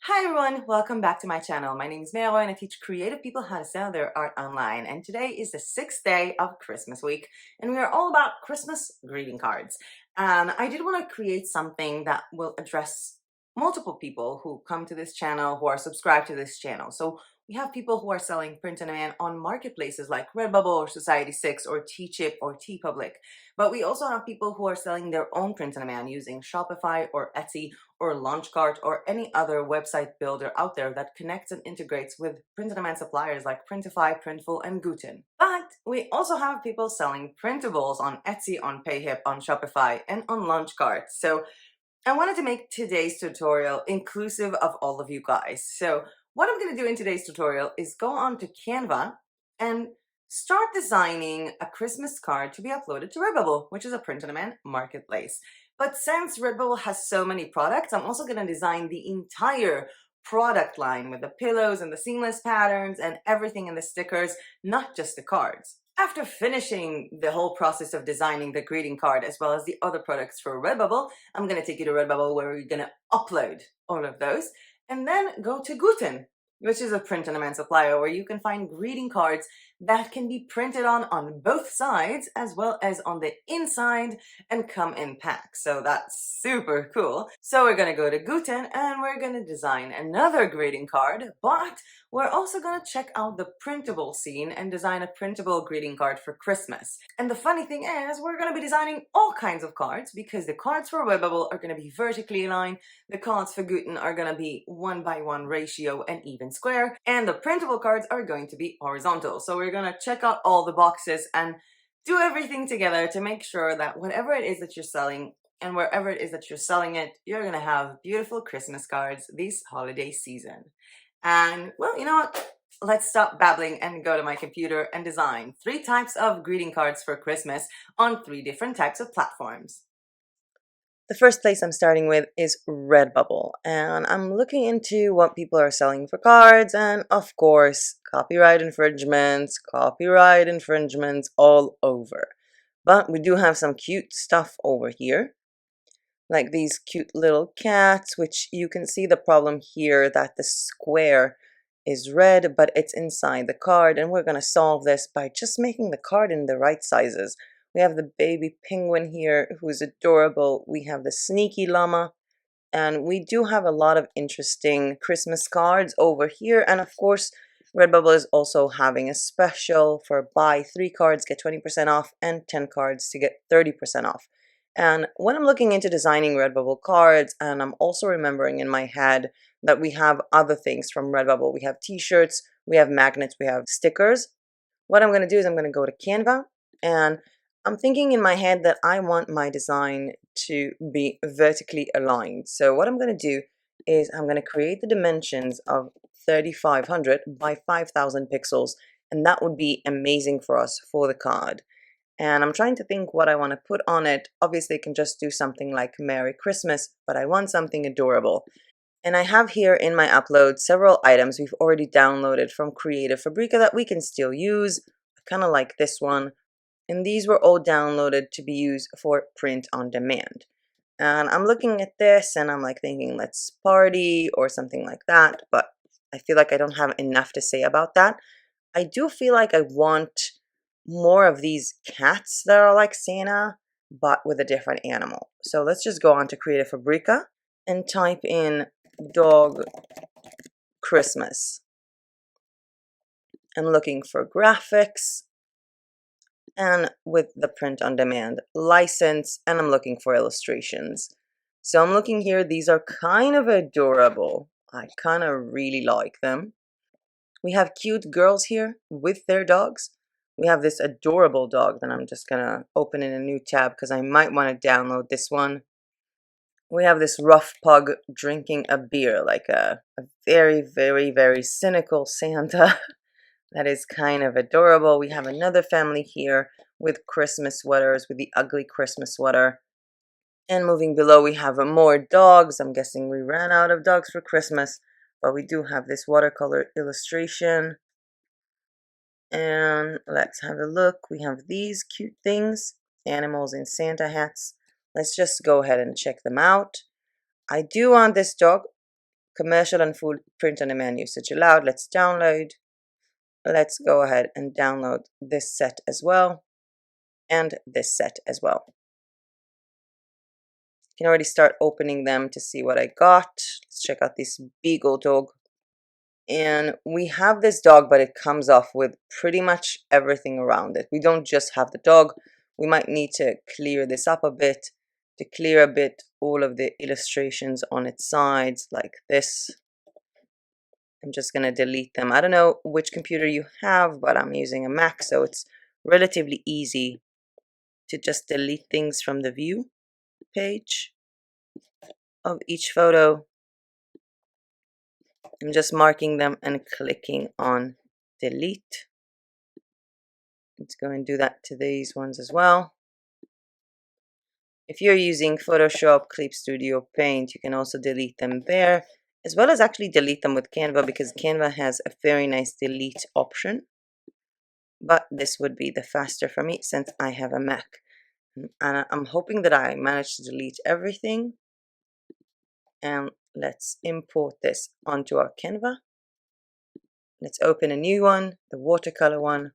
Hi everyone, welcome back to my channel. My name is Mero and I teach creative people how to sell their art online. And today is the 6th day of Christmas week and we are all about Christmas greeting cards. And I did want to create something that will address multiple people who come to this channel, who are subscribed to this channel. So we have people who are selling print on demand on marketplaces like RedBubble or Society6 or Tchip or TeePublic. But we also have people who are selling their own print on demand using Shopify or Etsy or Launchcart or any other website builder out there that connects and integrates with print-on-demand suppliers like Printify, Printful, and Guten. But we also have people selling printables on Etsy, on Payhip, on Shopify, and on Launchcart. So I wanted to make today's tutorial inclusive of all of you guys. So what I'm going to do in today's tutorial is go on to Canva and start designing a Christmas card to be uploaded to RedBubble, which is a print-on-demand marketplace. But since RedBubble has so many products, I'm also going to design the entire product line with the pillows and the seamless patterns and everything in the stickers, not just the cards. After finishing the whole process of designing the greeting card as well as the other products for RedBubble, I'm going to take you to RedBubble where we're going to upload all of those and then go to Guten, which is a print-on-demand supplier where you can find greeting cards that can be printed on both sides as well as on the inside and come in packs. So that's super cool. So we're going to go to Guten and we're going to design another greeting card, but we're also going to check out the printable scene and design a printable greeting card for Christmas. And the funny thing is, we're going to be designing all kinds of cards because the cards for RedBubble are going to be vertically aligned, the cards for Guten are going to be 1:1 ratio and even square, and the printable cards are going to be horizontal. So we're going to check out all the boxes and do everything together to make sure that whatever it is that you're selling and wherever it is that you're selling it, you're going to have beautiful Christmas cards this holiday season. And well, you know what? Let's stop babbling and go to my computer and design 3 types of greeting cards for Christmas on 3 different types of platforms. The first place I'm starting with is RedBubble, and I'm looking into what people are selling for cards, and of course, copyright infringements all over. But we do have some cute stuff over here, like these cute little cats, which you can see the problem here that the square is red, but it's inside the card, and we're going to solve this by just making the card in the right sizes. We have the baby penguin here, who's adorable. We have the sneaky llama, and we do have a lot of interesting Christmas cards over here, and of course, RedBubble is also having a special for buy 3 cards, get 20% off, and 10 cards to get 30% off. And when I'm looking into designing RedBubble cards, and I'm also remembering in my head that we have other things from RedBubble. We have t-shirts, we have magnets, we have stickers. What I'm going to do is I'm going to go to Canva, and I'm thinking in my head that I want my design to be vertically aligned. So what I'm going to do is I'm going to create the dimensions of 3500 by 5000 pixels, and that would be amazing for us for the card. And I'm trying to think what I want to put on it. Obviously, I can just do something like Merry Christmas, but I want something adorable. And I have here in my upload several items we've already downloaded from Creative Fabrica that we can still use. I kind of like this one. And these were all downloaded to be used for print on demand. And I'm looking at this and I'm like thinking, let's party or something like that. But I feel like I don't have enough to say about that. I do feel like I want more of these cats that are like Santa, but with a different animal. So let's just go on to Creative Fabrica and type in dog Christmas. I'm looking for graphics and with the print on demand license, and I'm looking for illustrations. So I'm looking here, these are kind of adorable. I kind of really like them. We have cute girls here with their dogs. We have this adorable dog that I'm just gonna open in a new tab because I might want to download this one. We have this rough pug drinking a beer, like a very, very, very cynical Santa. That is kind of adorable. We have another family here with Christmas sweaters, with the ugly Christmas sweater. And moving below, we have more dogs. I'm guessing we ran out of dogs for Christmas, but we do have this watercolor illustration. And let's have a look. We have these cute things, animals in Santa hats. Let's just go ahead and check them out. I do want this dog commercial and food print on demand usage allowed. Let's download. Let's go ahead and download this set as well, and this set as well. You can already start opening them to see what I got. Let's check out this beagle dog. And we have this dog, but it comes off with pretty much everything around it. We don't just have the dog. We might need to clear this up a bit, to clear a bit all of the illustrations on its sides like this. I'm just going to delete them. I don't know which computer you have, but I'm using a Mac, so it's relatively easy to just delete things from the view page of each photo. I'm just marking them and clicking on delete. Let's go and do that to these ones as well. If you're using Photoshop, Clip Studio, Paint, you can also delete them there, as well as actually delete them with Canva, because Canva has a very nice delete option. But this would be the faster for me since I have a Mac. And I'm hoping that I managed to delete everything. And let's import this onto our Canva. Let's open a new one, the watercolor one.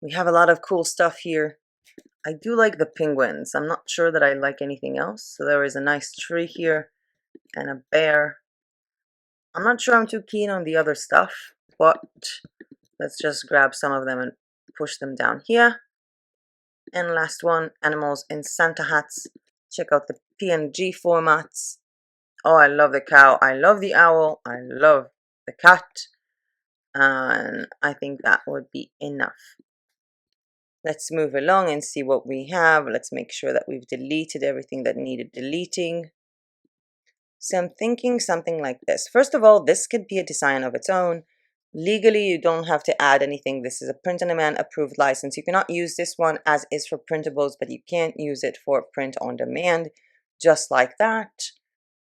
We have a lot of cool stuff here. I do like the penguins. I'm not sure that I like anything else. So there is a nice tree here and a bear. I'm not sure I'm too keen on the other stuff, but let's just grab some of them and push them down here. And last one, animals in Santa hats. Check out the PNG formats. Oh, I love the cow. I love the owl. I love the cat. And I think that would be enough. Let's move along and see what we have. Let's make sure that we've deleted everything that needed deleting. So I'm thinking something like this. First of all, this could be a design of its own. Legally, you don't have to add anything. This is a print-on-demand approved license. You cannot use this one as is for printables, but you can't use it for print-on-demand, just like that.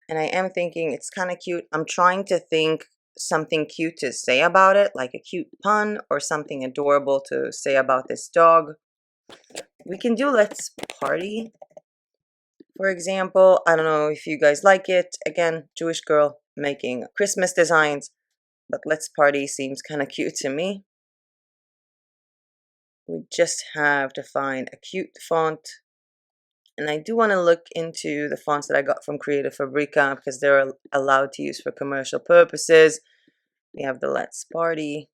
And I am thinking it's kind of cute. I'm trying to think something cute to say about it, like a cute pun or something adorable to say about this dog. We can do let's party, for example. I don't know if you guys like it. Again, Jewish girl making Christmas designs, but let's party seems kind of cute to me. We just have to find a cute font. And I do want to look into the fonts that I got from Creative Fabrica because they're allowed to use for commercial purposes. We have the Let's Party.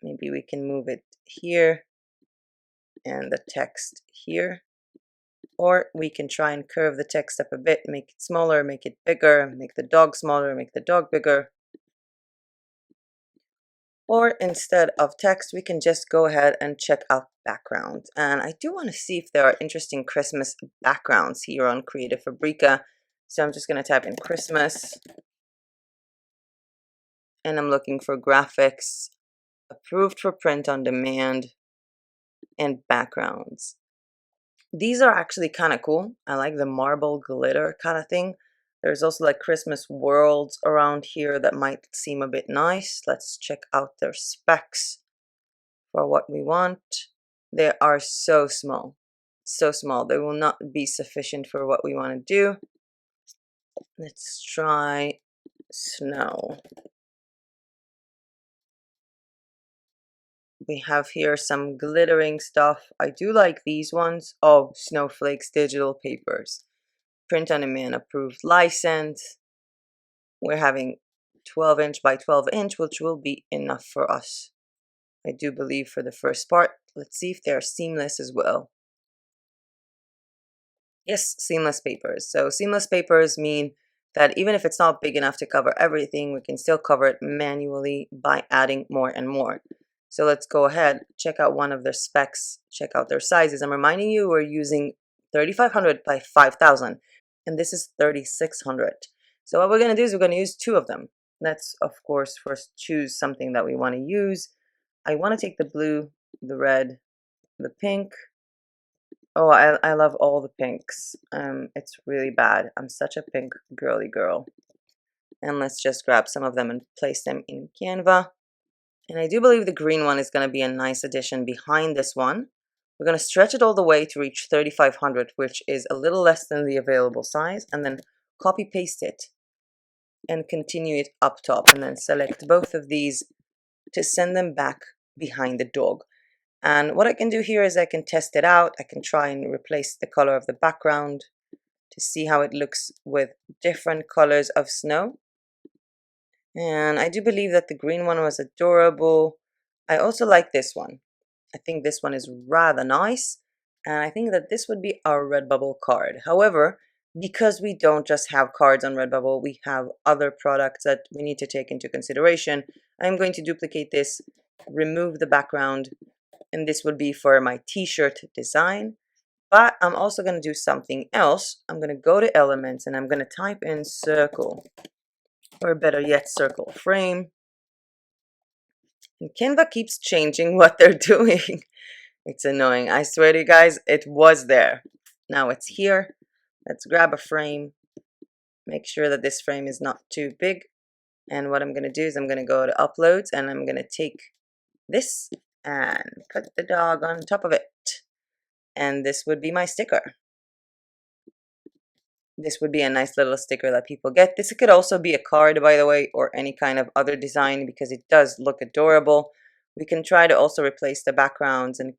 Maybe we can move it here and the text here. Or we can try and curve the text up a bit, make it smaller, make it bigger, make the dog smaller, make the dog bigger. Or instead of text, we can just go ahead and check out backgrounds. And I do want to see if there are interesting Christmas backgrounds here on Creative Fabrica. So I'm just going to type in Christmas. And I'm looking for graphics, approved for print on demand, and backgrounds. These are actually kind of cool. I like the marble glitter kind of thing. There's also like Christmas worlds around here that might seem a bit nice. Let's check out their specs for what we want. They are so small. So small. They will not be sufficient for what we want to do. Let's try snow. We have here some glittering stuff. I do like these ones. Oh, snowflakes, digital papers. Print on demand approved license. We're having 12 inch by 12 inch, which will be enough for us, I do believe, for the first part. Let's see if they're seamless as well. Yes, seamless papers. So seamless papers mean that even if it's not big enough to cover everything, we can still cover it manually by adding more and more. So let's go ahead, check out one of their specs, check out their sizes. I'm reminding you we're using 3500 by 5000, and this is 3600. So what we're going to do is we're going to use two of them. Let's, of course, first choose something that we want to use. I want to take the blue, the red, the pink. Oh, I love all the pinks. It's really bad. I'm such a pink girly girl. And let's just grab some of them and place them in Canva. And I do believe the green one is going to be a nice addition behind this one. We're going to stretch it all the way to reach 3500, which is a little less than the available size, and then copy paste it and continue it up top, and then select both of these to send them back behind the dog. And what I can do here is I can test it out. I can try and replace the color of the background to see how it looks with different colors of snow. And I do believe that the green one was adorable. I also like this one. I think this one is rather nice. And I think that this would be our RedBubble card. However, because we don't just have cards on RedBubble, we have other products that we need to take into consideration. I'm going to duplicate this, remove the background, and this would be for my t-shirt design. But I'm also going to do something else. I'm going to go to elements and I'm going to type in circle, or better yet, circle frame. And Canva keeps changing what they're doing. It's annoying. I swear to you guys, it was there. Now it's here. Let's grab a frame. Make sure that this frame is not too big. And what I'm going to do is I'm going to go to uploads and I'm going to take this and put the dog on top of it. And this would be my sticker. This would be a nice little sticker that people get. This could also be a card, by the way, or any kind of other design because it does look adorable. We can try to also replace the backgrounds and,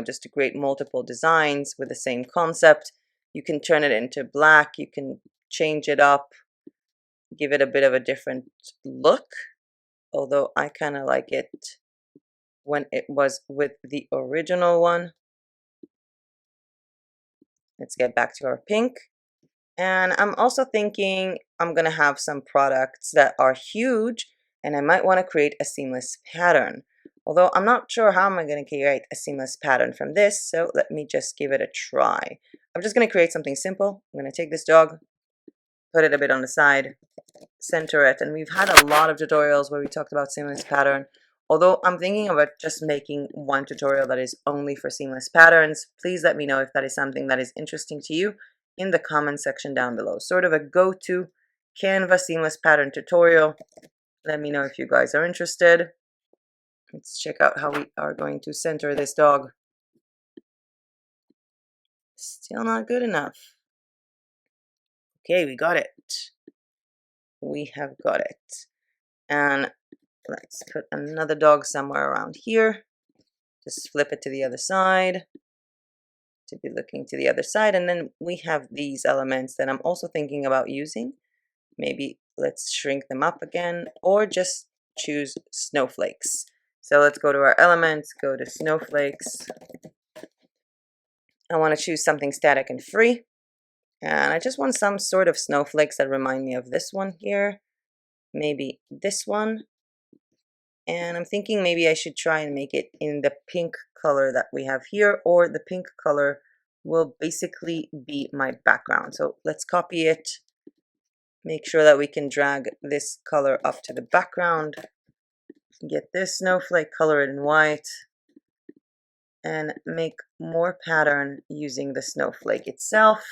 just to create multiple designs with the same concept. You can turn it into black. You can change it up, give it a bit of a different look. Although I kind of like it when it was with the original one. Let's get back to our pink. And I'm also thinking I'm going to have some products that are huge and I might want to create a seamless pattern. Although I'm not sure how I'm going to create a seamless pattern from this, so let me just give it a try. I'm just going to create something simple. I'm going to take this dog, put it a bit on the side, center it, and we've had a lot of tutorials where we talked about seamless pattern. Although I'm thinking about just making one tutorial that is only for seamless patterns. Please let me know if that is something that is interesting to you in the comment section down below. Sort of a go-to Canva seamless pattern tutorial. Let me know if you guys are interested. Let's check out how we are going to center this dog. Still not good enough. Okay, we got it. We have got it. And let's put another dog somewhere around here. Just flip it to the other side. To be looking to the other side, and then we have these elements that I'm also thinking about using. Maybe let's shrink them up again, or just choose snowflakes. So let's go to our elements, go to snowflakes. I want to choose something static and free, and I just want some sort of snowflakes that remind me of this one here, maybe this one. And I'm thinking maybe I should try and make it in the pink color that we have here, or the pink color will basically be my background. So let's copy it, make sure that we can drag this color up to the background, get this snowflake, color it in white, and make more pattern using the snowflake itself.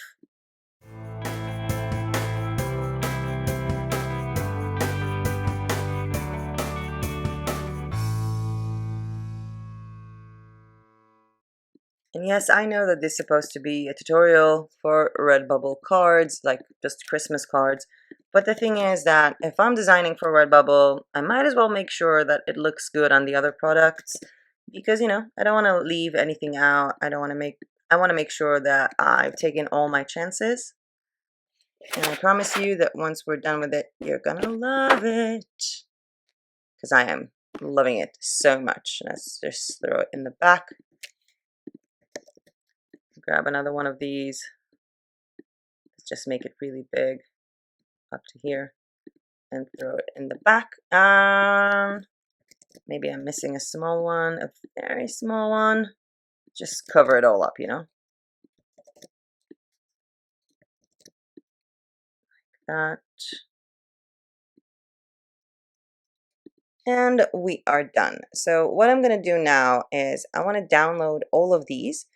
And yes, I know that this is supposed to be a tutorial for RedBubble cards, like just Christmas cards. But the thing is that if I'm designing for RedBubble, I might as well make sure that it looks good on the other products. Because, I don't want to leave anything out. I want to make sure that I've taken all my chances. And I promise you that once we're done with it, you're gonna love it. Because I am loving it so much. Let's just throw it in the back. Grab another one of these. Let's just make it really big up to here and throw it in the back. Maybe I'm missing a small one, a very small one. Just cover it all up, Like that. And we are done. So what I'm going to do now is I want to download all of these.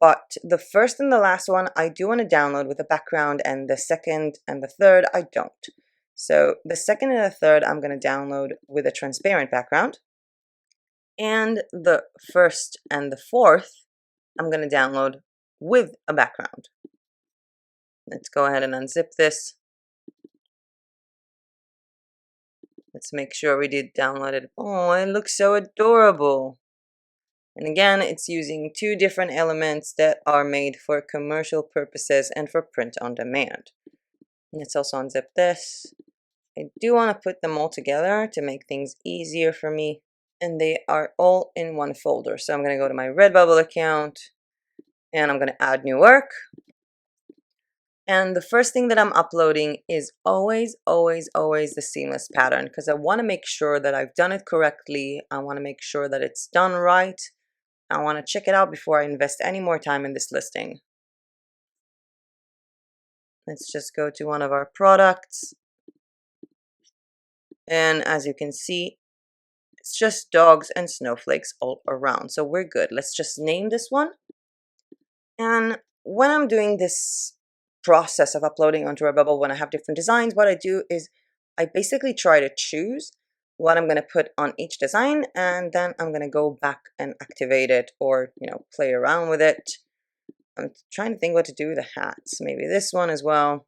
But the first and the last one I do want to download with a background, and the second and the third I don't. So the second and the third I'm going to download with a transparent background. And the first and the fourth I'm going to download with a background. Let's go ahead and unzip this. Let's make sure we did download it. Oh, it looks so adorable. And again, it's using two different elements that are made for commercial purposes and for print on demand. Let's also unzip this. I do want to put them all together to make things easier for me. And they are all in one folder. So I'm going to go to my RedBubble account and I'm going to add new work. And the first thing that I'm uploading is always the seamless pattern, because I want to make sure that I've done it correctly. I want to make sure that it's done right. I want to check it out before I invest any more time in this listing. Let's just go to one of our products. And as you can see, it's just dogs and snowflakes all around. So we're good. Let's just name this one. And when I'm doing this process of uploading onto RedBubble, when I have different designs, what I do is I basically try to choose what I'm going to put on each design, and then I'm going to go back and activate it, or play around with it. I'm trying to think what to do with the hats. Maybe this one as well.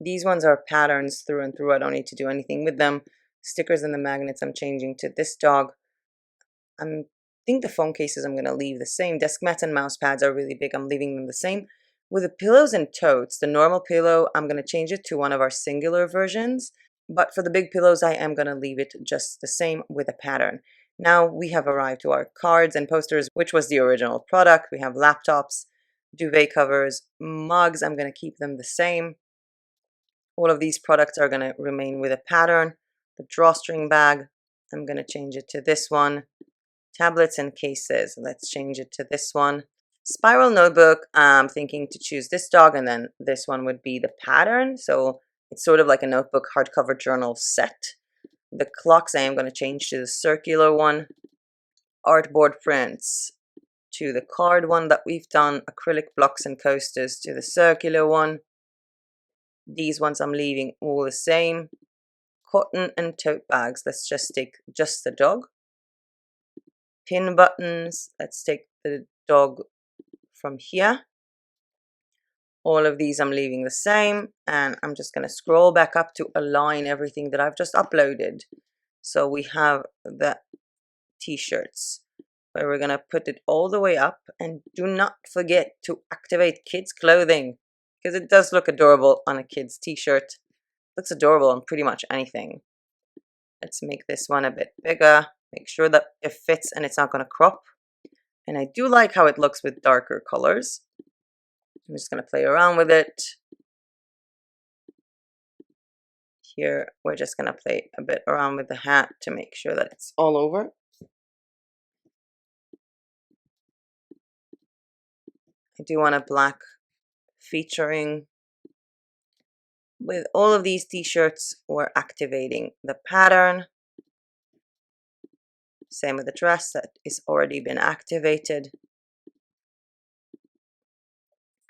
These ones are patterns through and through. I don't need to do anything with them. Stickers and the magnets I'm changing to this dog. I think the phone cases I'm going to leave the same. Desk mats and mouse pads are really big. I'm leaving them the same. With the pillows and totes, the normal pillow, I'm going to change it to one of our singular versions. But for the big pillows, I am going to leave it just the same with a pattern. Now we have arrived to our cards and posters, which was the original product. We have laptops, duvet covers, mugs. I'm going to keep them the same. All of these products are going to remain with a pattern. The drawstring bag, I'm going to change it to this one. Tablets and cases, let's change it to this one. Spiral notebook, I'm thinking to choose this dog, and then this one would be the pattern. So it's sort of like a notebook hardcover journal set. The clocks I am going to change to the circular one. Artboard prints to the card one that we've done. Acrylic blocks and coasters to the circular one. These ones I'm leaving all the same. Cotton and tote bags, let's just take just the dog. Pin buttons, let's take the dog from here. All of these I'm leaving the same, and I'm just going to scroll back up to align everything that I've just uploaded. So we have the t-shirts, where we're going to put it all the way up, and do not forget to activate kids clothing, because it does look adorable on a kid's t-shirt. Looks adorable on pretty much anything. Let's make this one a bit bigger, make sure that it fits and it's not going to crop. And I do like how it looks with darker colors. I'm just going to play around with it. Here, we're just going to play a bit around with the hat to make sure that it's all over. I do want a black featuring. With all of these t-shirts, we're activating the pattern. Same with the dress that is already been activated.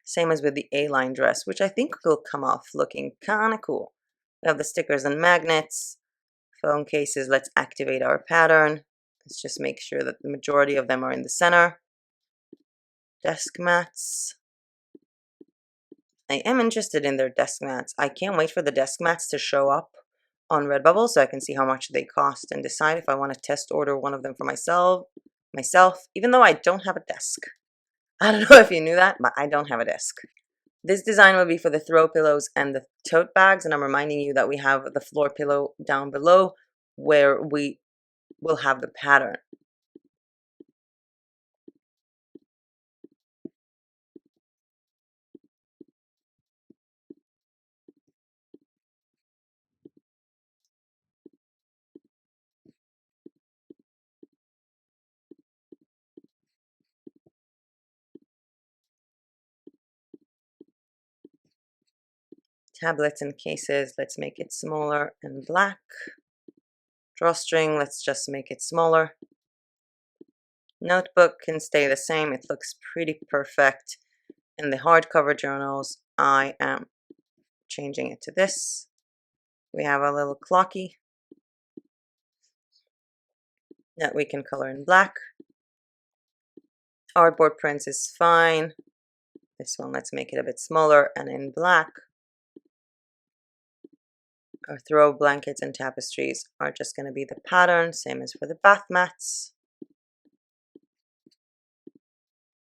Same as with the A-line dress, which I think will come off looking kind of cool. We have the stickers and magnets. Phone cases, let's activate our pattern. Let's just make sure that the majority of them are in the center. Desk mats. I am interested in their desk mats. I can't wait for the desk mats to show up on RedBubble so I can see how much they cost and decide if I want to test order one of them for myself, even though I don't have a desk. I don't know if you knew that, but I don't have a desk. This design will be for the throw pillows and the tote bags, and I'm reminding you that we have the floor pillow down below where we will have the pattern. Tablets and cases, let's make it smaller and black. Drawstring, let's just make it smaller. Notebook can stay the same, it looks pretty perfect. And the hardcover journals, I am changing it to this. We have a little clocky that we can color in black. Artboard prints is fine. This one, let's make it a bit smaller and in black. Our throw blankets and tapestries are just going to be the pattern, same as for the bath mats.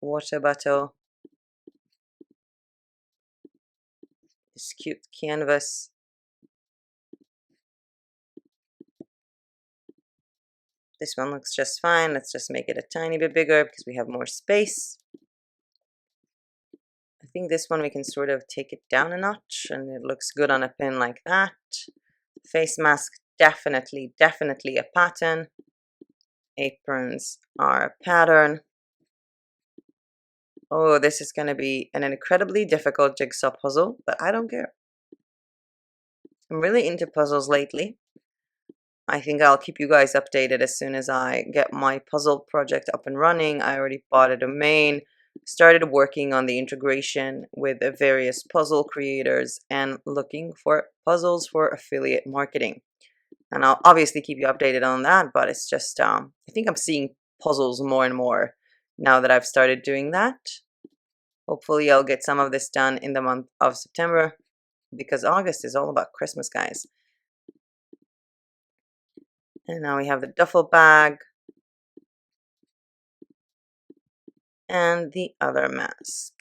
Water bottle. This cute canvas. This one looks just fine. Let's just make it a tiny bit bigger because we have more space. I think this one we can sort of take it down a notch and it looks good on a pin like that. Face mask, definitely a pattern. Aprons are a pattern. Oh, this is going to be an incredibly difficult jigsaw puzzle, but I don't care. I'm really into puzzles lately. I think I'll keep you guys updated as soon as I get my puzzle project up and running. I already bought a domain, started working on the integration with the various puzzle creators and looking for puzzles for affiliate marketing. And I'll obviously keep you updated on that, but it's just, I think I'm seeing puzzles more and more now that I've started doing that. Hopefully I'll get some of this done in the month of September because August is all about Christmas, guys. And now we have the duffel bag and the other mask.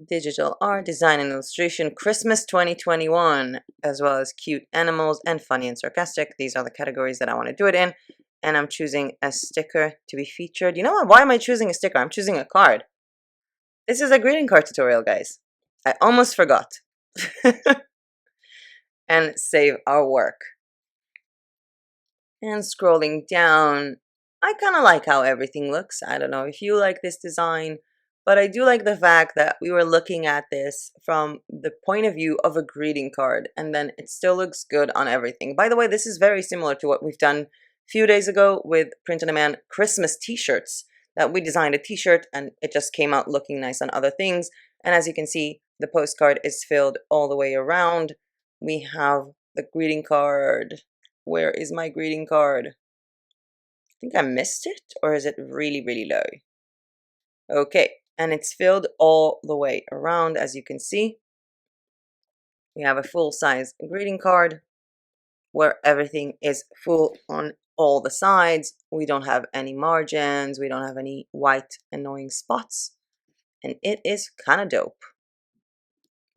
Digital art, design and illustration, Christmas 2021, as well as cute animals and funny and sarcastic. These are the categories that I want to do it in. And I'm choosing a sticker to be featured. You know what? Why am I choosing a sticker? I'm choosing a card. This is a greeting card tutorial, guys. I almost forgot. And save our work. And scrolling down, I kind of like how everything looks. I don't know if you like this design, but I do like the fact that we were looking at this from the point of view of a greeting card, and then it still looks good on everything. By the way, this is very similar to what we've done a few days ago with Print on Demand Christmas t-shirts, that we designed a t-shirt and it just came out looking nice on other things. And as you can see, the postcard is filled all the way around. We have the greeting card. Where is my greeting card? I think I missed it, or is it really, really low? Okay, and it's filled all the way around, as you can see. We have a full-size greeting card where everything is full on all the sides. We don't have any margins. We don't have any white annoying spots. And it is kind of dope.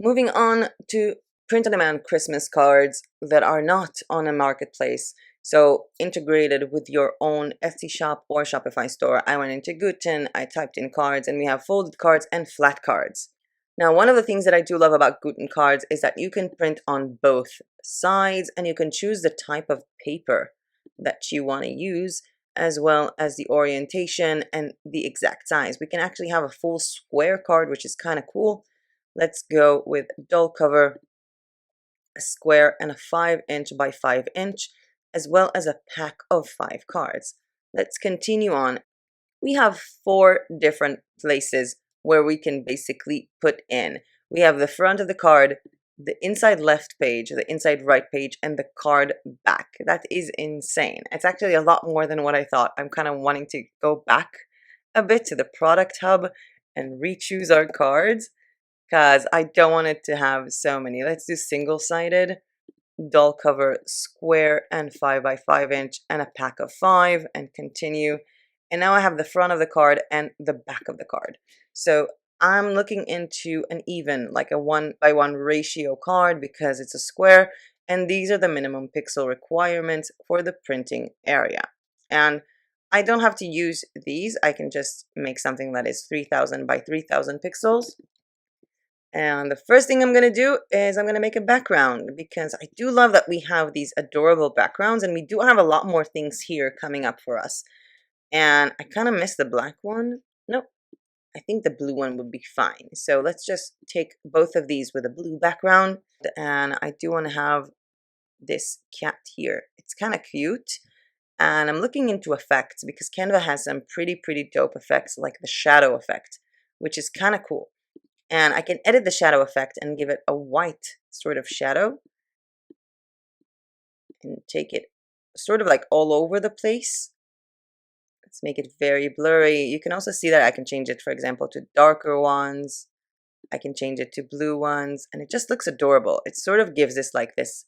Moving on to print-on-demand Christmas cards that are not on a marketplace. So integrated with your own Etsy shop or Shopify store. I went into Guten, I typed in cards, and we have folded cards and flat cards. Now, one of the things that I do love about Guten cards is that you can print on both sides and you can choose the type of paper that you want to use, as well as the orientation and the exact size. We can actually have a full square card, which is kind of cool. Let's go with dull cover, a square, and a 5" by 5", as well as a pack of 5 cards. Let's continue on. We have 4 different places where we can basically put in. We have the front of the card, the inside left page, the inside right page, and the card back. That is insane. It's actually a lot more than what I thought. I'm kind of wanting to go back a bit to the product hub and re-choose our cards because I don't want it to have so many. Let's do single-sided, dull cover, square, and 5 by 5" and a pack of 5, and continue. And now I have the front of the card and the back of the card. So I'm looking into an even, like a 1:1 ratio card because it's a square, and these are the minimum pixel requirements for the printing area. And I don't have to use these. I can just make something that is 3000 by 3000 pixels. And the first thing I'm going to do is I'm going to make a background because I do love that we have these adorable backgrounds, and we do have a lot more things here coming up for us. And I kind of missed the black one. Nope. I think the blue one would be fine. So let's just take both of these with a blue background. And I do want to have this cat here. It's kind of cute. And I'm looking into effects because Canva has some pretty dope effects like the shadow effect, which is kind of cool. And I can edit the shadow effect and give it a white sort of shadow and take it sort of like all over the place. Let's make it very blurry. You can also see that I can change it, for example, to darker ones. I can change it to blue ones, and it just looks adorable. It sort of gives this like this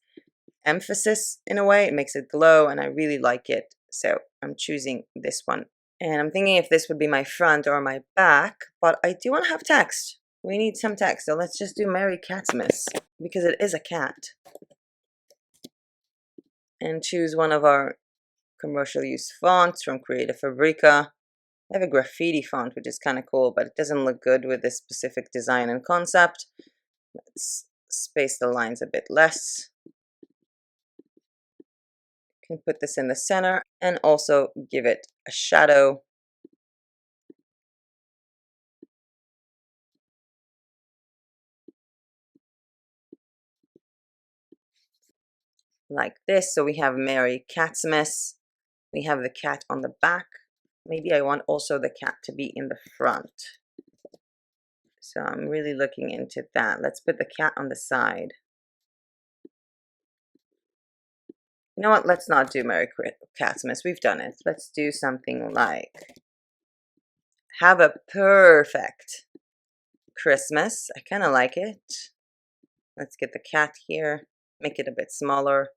emphasis in a way. It makes it glow, and I really like it. So I'm choosing this one. And I'm thinking if this would be my front or my back, but I do want to have text. We need some text, so let's just do Merry Xmas, because it is a cat. And choose one of our commercial use fonts from Creative Fabrica. I have a graffiti font, which is kind of cool, but it doesn't look good with this specific design and concept. Let's space the lines a bit less. You can put this in the center and also give it a shadow. Like this. So we have Merry Xmas. We have the cat on the back. Maybe I want also the cat to be in the front. So I'm really looking into that. Let's put the cat on the side. You know what? Let's not do Merry Xmas. We've done it. Let's do something like have a perfect Christmas. I kind of like it. Let's get the cat here. Make it a bit smaller.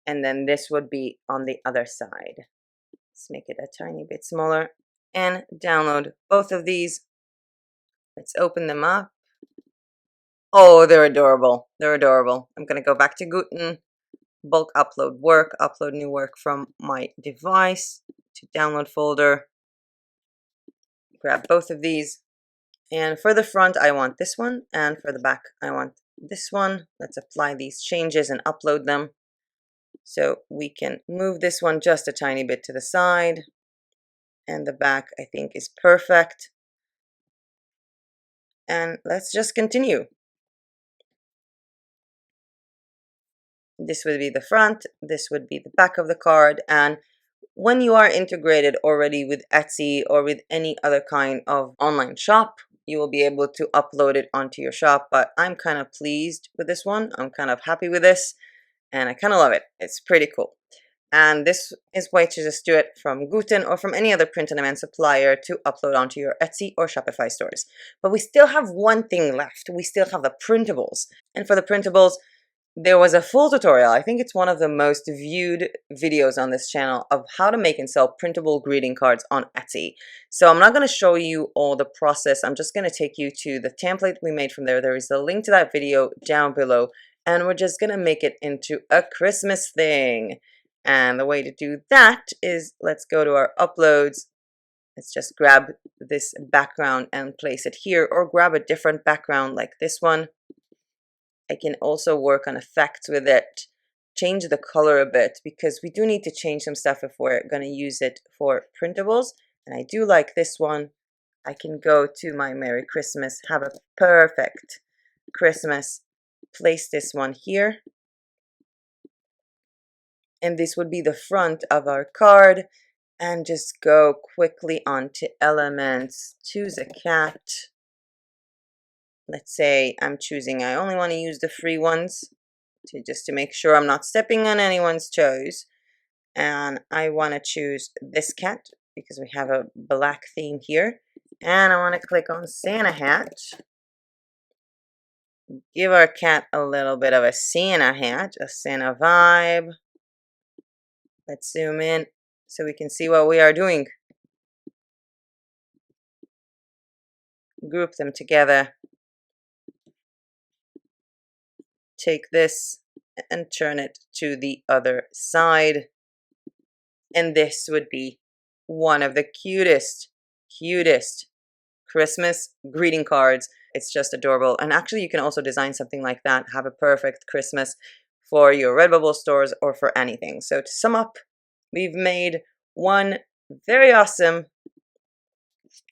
And then this would be on the other side. Let's make it a tiny bit smaller and download both of these. Let's open them up. Oh, they're adorable. They're adorable. I'm going to go back to Guten, bulk upload work, upload new work from my device to download folder. Grab both of these. And for the front, I want this one. And for the back, I want this one. Let's apply these changes and upload them. So we can move this one just a tiny bit to the side. And the back, I think, is perfect. And let's just continue. This would be the front, this would be the back of the card, and when you are integrated already with Etsy or with any other kind of online shop, you will be able to upload it onto your shop. But I'm kind of pleased with this one. I'm kind of happy with this, and I kind of love it. It's pretty cool. And this is way to just do it from Guten or from any other print-on-demand supplier to upload onto your Etsy or Shopify stores. But we still have one thing left. We still have the printables. And for the printables, there was a full tutorial. I think it's one of the most viewed videos on this channel of how to make and sell printable greeting cards on Etsy. So I'm not going to show you all the process. I'm just going to take you to the template we made from there. There is a link to that video down below. And we're just going to make it into a Christmas thing. And the way to do that is let's go to our uploads. Let's just grab this background and place it here, or grab a different background like this one. I can also work on effects with it, change the color a bit, because we do need to change some stuff if we're going to use it for printables. And I do like this one. I can go to my Merry Christmas, have a perfect Christmas, place this one here. And this would be the front of our card. And just go quickly onto elements, choose a cat. Let's say I'm choosing, I only want to use the free ones just to make sure I'm not stepping on anyone's toes. And I want to choose this cat because we have a black theme here. And I want to click on Santa hat. Give our cat a little bit of a Santa hat, a Santa vibe. Let's zoom in so we can see what we are doing. Group them together. Take this and turn it to the other side. And this would be one of the cutest Christmas greeting cards. It's just adorable. And actually, you can also design something like that. Have a perfect Christmas for your RedBubble stores or for anything. So to sum up, we've made one very awesome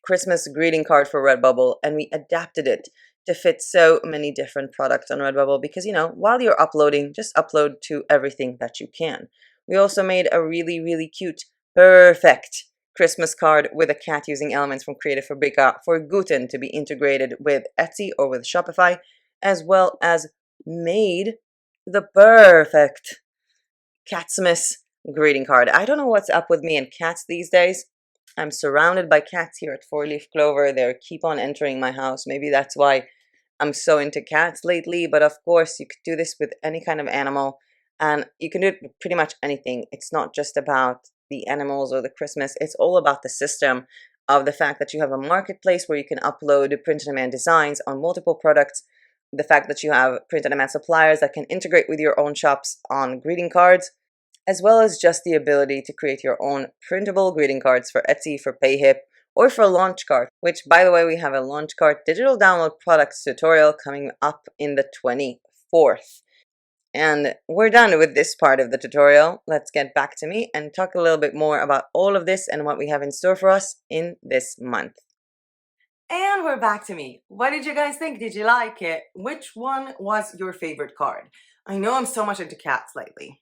Christmas greeting card for RedBubble, and we adapted it to fit so many different products on RedBubble because, you know, while you're uploading, just upload to everything that you can. We also made a really cute, perfect Christmas card with a cat using elements from Creative Fabrica for Guten to be integrated with Etsy or with Shopify, as well as made the perfect Xmas greeting card. I don't know what's up with me and cats these days. I'm surrounded by cats here at Four Leaf Clover. They keep on entering my house. Maybe that's why I'm so into cats lately. But of course, you could do this with any kind of animal, and you can do it with pretty much anything. It's not just about the animals or the Christmas. It's all about the system of the fact that you have a marketplace where you can upload print-on-demand designs on multiple products. The fact that you have print-on-demand suppliers that can integrate with your own shops on greeting cards, as well as just the ability to create your own printable greeting cards for Etsy, for Payhip, or for Launchcart, which, by the way, we have a Launchcart digital download products tutorial coming up in the 24th. And we're done with this part of the tutorial. Let's get back to me and talk a little bit more about all of this and what we have in store for us in this month. And we're back to me. What did you guys think? Did you like it? Which one was your favorite card? I know I'm so much into cats lately.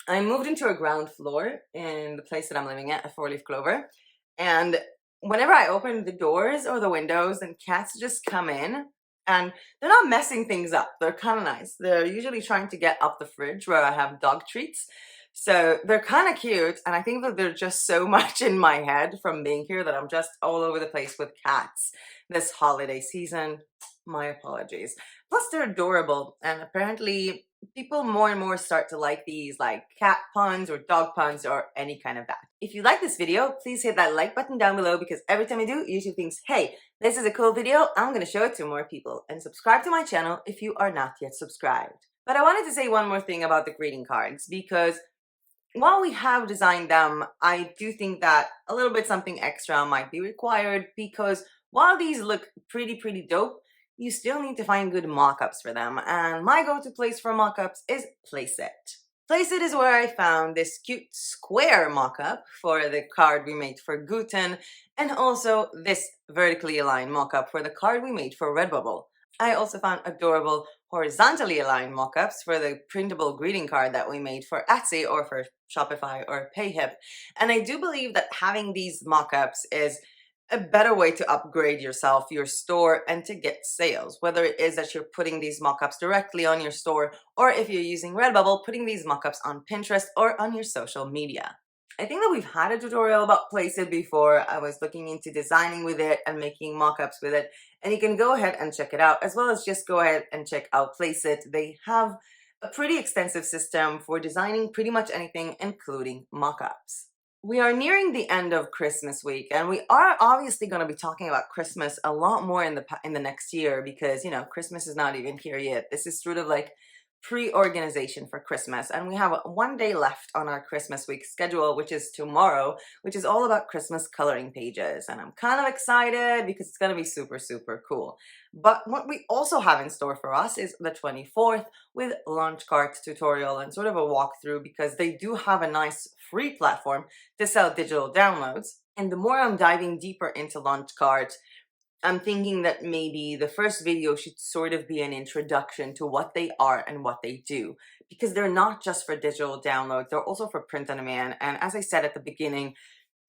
I moved into a ground floor in the place that I'm living at Four Leaf Clover, and whenever I open the doors or the windows, and cats just come in, and they're not messing things up. They're kind of nice. They're usually trying to get up the fridge where I have dog treats, so they're kind of cute, and I think that they're just so much in my head from being here that I'm just all over the place with cats this holiday season. My apologies. Plus, they're adorable, and apparently people more and more start to like these, like cat puns or dog puns or any kind of that. If you like this video, please hit that like button down below, because every time I do, YouTube thinks, hey, this is a cool video, I'm going to show it to more people. And subscribe to my channel if you are not yet subscribed. But I wanted to say one more thing about the greeting cards, because while we have designed them, I do think that a little bit something extra might be required, because while these look pretty dope, you still need to find good mockups for them, and my go-to place for mockups is Placeit. Placeit is where I found this cute square mockup for the card we made for Guten, and also this vertically aligned mockup for the card we made for RedBubble. I also found adorable horizontally aligned mockups for the printable greeting card that we made for Etsy or for Shopify or Payhip, and I do believe that having these mockups is a better way to upgrade yourself, your store, and to get sales. Whether it is that you're putting these mockups directly on your store, or if you're using RedBubble, putting these mockups on Pinterest or on your social media. I think that we've had a tutorial about Placeit before. I was looking into designing with it and making mockups with it, and you can go ahead and check it out, as well as just go ahead and check out Placeit. They have a pretty extensive system for designing pretty much anything, including mockups. We are nearing the end of Christmas week, and we are obviously going to be talking about Christmas a lot more in the next year, because, you know, Christmas is not even here yet. This is sort of like pre-organization for Christmas, and we have one day left on our Christmas week schedule, which is tomorrow, which is all about Christmas coloring pages, and I'm kind of excited because it's going to be super cool. But what we also have in store for us is the 24th with Launchcart tutorial and sort of a walkthrough, because they do have a nice free platform to sell digital downloads. And the more I'm diving deeper into Launchcart, I'm thinking that maybe the first video should sort of be an introduction to what they are and what they do, because they're not just for digital downloads, they're also for print on demand. And as I said at the beginning,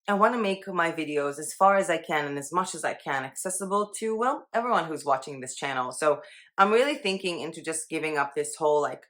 I want to make my videos as far as I can and as much as I can accessible to, well, everyone who's watching this channel. So I'm really thinking into just giving up this whole like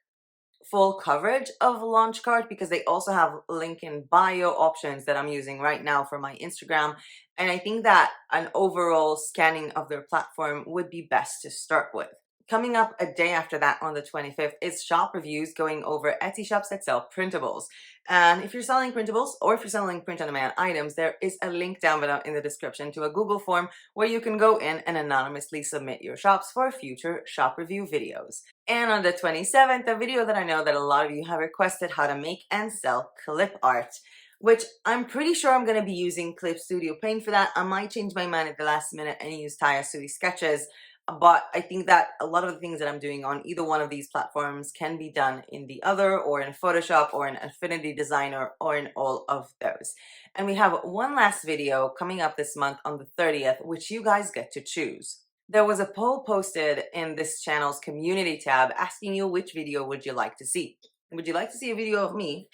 full coverage of Launchcart, because they also have link in bio options that I'm using right now for my Instagram, and I think that an overall scanning of their platform would be best to start with. Coming up a day after that, on the 25th, is shop reviews going over Etsy shops that sell printables. And if you're selling printables, or if you're selling print-on-demand items, there is a link down below in the description to a Google form where you can go in and anonymously submit your shops for future shop review videos. And on the 27th, a video that I know that a lot of you have requested, how to make and sell clip art, which I'm pretty sure I'm going to be using Clip Studio Paint for that. I might change my mind at the last minute and use Taya Sketches. But I think that a lot of the things that I'm doing on either one of these platforms can be done in the other, or in Photoshop, or in Affinity Designer, or in all of those. And we have one last video coming up this month on the 30th, which you guys get to choose. There was a poll posted in this channel's community tab asking you which video would you like to see. Would you like to see a video of me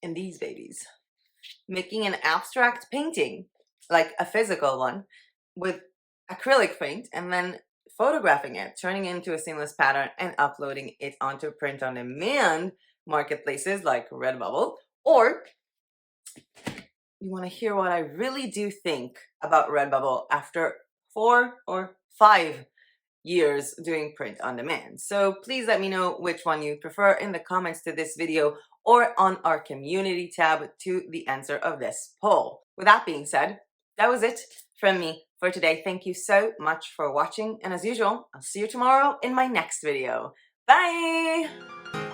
in these babies making an abstract painting, like a physical one, with acrylic paint, and then photographing it, turning it into a seamless pattern, and uploading it onto print-on-demand marketplaces like RedBubble? Or you want to hear what I really do think about RedBubble after 4 or 5 years doing print on demand. So please let me know which one you prefer in the comments to this video or on our community tab to the answer of this poll. With that being said, that was it from me for today. Thank you so much for watching, and as usual, I'll see you tomorrow in my next video. Bye!